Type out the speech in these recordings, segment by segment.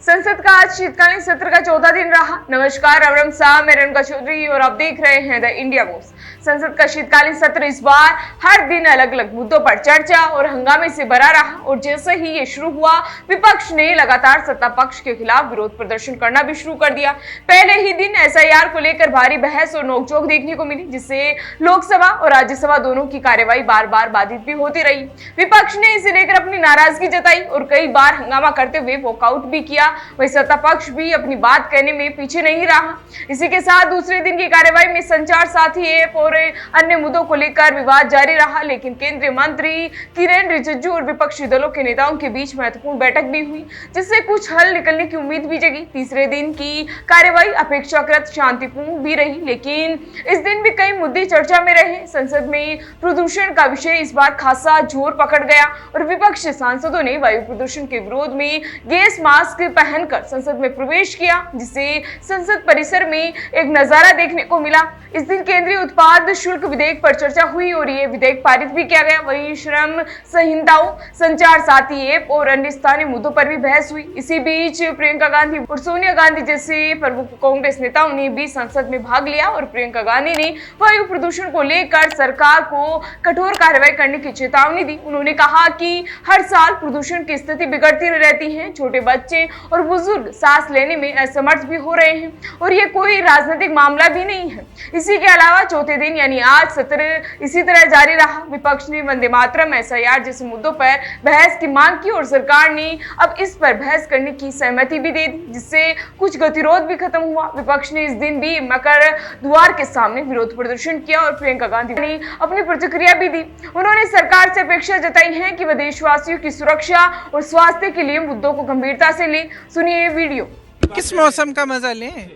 संसद का आज शीतकालीन सत्र का चौथा दिन रहा। नमस्कार, अवरम शाह, मैं रेणुका चौधरी और आप देख रहे हैं द इंडिया मूव्स। संसद का शीतकालीन सत्र इस बार हर दिन अलग अलग मुद्दों पर चर्चा और हंगामे से भरा रहा और जैसे ही ये शुरू हुआ, विपक्ष ने लगातार सत्ता पक्ष के खिलाफ विरोध प्रदर्शन करना भी शुरू कर दिया। पहले ही दिन एसआईआर को लेकर भारी बहस और नोकझोंक देखने को मिली, जिससे लोकसभा और राज्यसभा दोनों की कार्यवाही बार बार बाधित भी होती रही। विपक्ष ने इसे लेकर अपनी नाराजगी जताई और कई बार हंगामा करते हुए वॉकआउट भी किया। वही सत्ता पक्ष भी अपनी बात कहने में पीछे नहीं रहा। इसी के साथ दूसरे दिन की कार्यवाही में संचार साथी ऐप और अन्य मुद्दों को लेकर विवाद जारी रहा, लेकिन केंद्रीय मंत्री किरेन रिजिजू और विपक्षी दलों के नेताओं के बीच महत्वपूर्ण बैठक भी हुई, जिससे कुछ हल निकलने की उम्मीद भी जगी। तीसरे दिन की कार्यवाही अपेक्षाकृत शांतिपूर्ण भी रही, लेकिन इस दिन भी कई मुद्दे चर्चा में रहे। संसद में प्रदूषण का विषय इस बार खासा जोर पकड़ गया और विपक्ष सांसदों ने वायु प्रदूषण के विरोध में गैस मास्क पहनकर संसद में प्रवेश किया, जिससे संसद परिसर में एक नजारा देखने को मिला। इस दिन केंद्रीय उत्पाद शुल्क विधेयक पर चर्चा हुई और ये विधेयक पारित भी किया गया। वहीं श्रम संहिताओं, संचार साथी ऐप और अन्य स्थानीय मुद्दों पर भी बहस हुई। इसी बीच प्रियंका गांधी और सोनिया गांधी जैसे प्रमुख कांग्रेस नेताओं ने भी संसद में भाग लिया और प्रियंका गांधी ने वायु प्रदूषण को लेकर सरकार को कठोर कार्रवाई करने की चेतावनी दी। उन्होंने कहा कि हर साल प्रदूषण की स्थिति बिगड़ती रहती है, छोटे बच्चे और बुजुर्ग सांस लेने में असमर्थ भी हो रहे हैं और ये कोई राजनीतिक मामला भी नहीं है। इसी के अलावा चौथे दिन यानी आज सत्र इसी तरह जारी रहा। विपक्ष ने वंदे मातरम, एसआईआर जैसे मुद्दों पर बहस की मांग की और सरकार ने अब इस पर बहस करने की सहमति भी दे दी, जिससे कुछ गतिरोध भी खत्म हुआ। विपक्ष ने इस दिन भी मकर द्वार के सामने विरोध प्रदर्शन किया और प्रियंका गांधी ने अपनी प्रतिक्रिया भी दी। उन्होंने सरकार से अपेक्षा जताई है कि वह देशवासियों की सुरक्षा और स्वास्थ्य के लिए मुद्दों को गंभीरता से ले। सुनिए ये वीडियो। किस मौसम का मजा लें,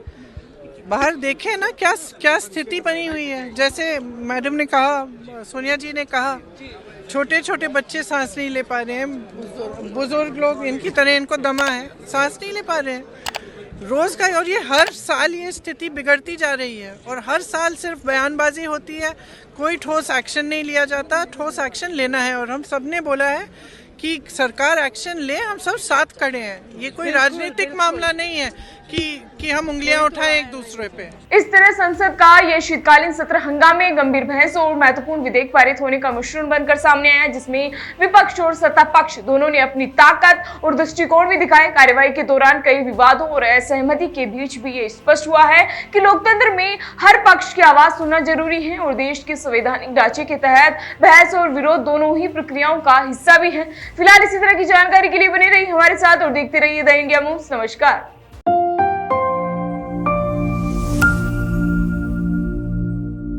बाहर देखें ना क्या क्या स्थिति बनी हुई है। जैसे मैडम ने कहा, सोनिया जी ने कहा, छोटे छोटे बच्चे सांस नहीं ले पा रहे हैं, बुजुर्ग लोग इनकी तरह इनको दमा है, सांस नहीं ले पा रहे हैं रोज का। और ये हर साल ये स्थिति बिगड़ती जा रही है और हर साल सिर्फ बयानबाजी होती है, कोई ठोस एक्शन नहीं लिया जाता। ठोस एक्शन लेना है और हम सब ने बोला है कि सरकार एक्शन ले, हम सब साथ खड़े हैं। ये कोई राजनीतिक मामला नहीं है कि हम उंगलियां उठाएं एक दूसरे पे। इस तरह संसद का यह शीतकालीन सत्र हंगामे, गंभीर बहस और महत्वपूर्ण विधेयक पारित होने का मिश्रण बनकर सामने आया, जिसमें विपक्ष और सत्ता पक्ष दोनों ने अपनी ताकत और दृष्टिकोण भी दिखाए। कार्यवाही के दौरान कई विवादों और असहमति के बीच भी ये स्पष्ट हुआ है कि लोकतंत्र में हर पक्ष की आवाज सुनना जरूरी है और देश के संवैधानिक ढांचे के तहत बहस और विरोध दोनों ही प्रक्रियाओं का हिस्सा भी है। फिलहाल इसी तरह की जानकारी के लिए बने रहिए हमारे साथ और देखते रहिए द इंडिया मूव्स। नमस्कार।